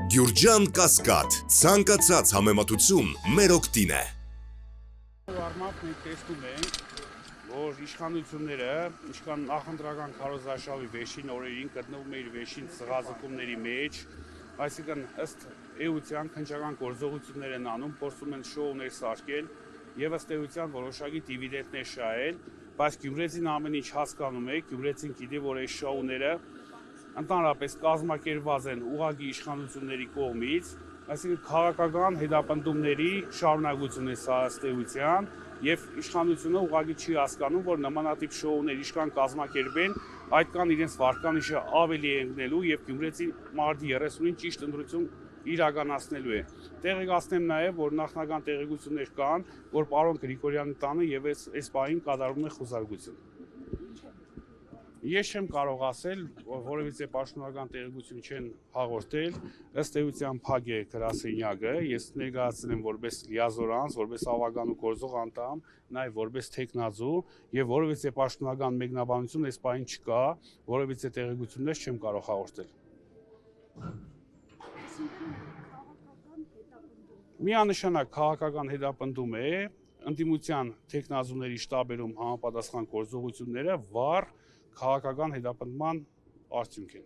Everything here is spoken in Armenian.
Գյուրջան Կասկադ, ցանկացած համեմատություն մեր օգտին է։ Արմատ մենք տեսնում ենք, որ իշխանությունները, ինչքան նախընտրական քարոզարշավի վերջին օրերին գտնվում է իր վերջին սղաձգումների մեջ, այսինքն ըստ էության քննչական գործողություններ են անում, փորձում են շոուներ սարքել եւ ըստ էության որոշակի դիվիդենտներ շահել, բայց գյումրեցին ամեն ինչ հասկանում է, գյումրեցին գիտի, որ այս շոուները ընդհանրապես կազմակերպված են ուղղակի իշխանությունների կողմից, այսինքն քաղաքական հետապնդումների շարունակություն է սա ըստ էության, եւ իշխանությունը ուղղակի չի հասկանում, որ նմանատիպ շոուներ ինչքան կազմակերպեն, այդքան իրենց վարկանիշը ավելի է ընկնելու եւ գյումրեցի մարտի 30-ին ճիշտ ընտրություն իրականացնելու է։ Տեղեկացնեմ նաեւ, որ նախնական տեղեկություններ կան, որ պարոն Գրիգորյանի տանը եւ այս պահին կատարվում է խոզարկություն։ Ես չեմ կարող ասել, որևիցե պաշտոնական տեղեկություն չեն հաղորդել, ըստ էության փակ է գրասենյակը, ես ներկայացել եմ որպես լիազոր անձ, որպես ավագան ու գործող անդամ, նաև որպես թեկնածու եւ որևիցե պաշտոնական մեկնաբանություն այս պահին չկա, որևիցե տեղեկություններ չեմ կարող հաղորդել։ Միանշանակ քաղաքական հետապնդում է, ընդդիմության թեկնածուների շտաբերում համապատասխան գործողությունները վառ քաղաքական հետապնդման արդյունք են։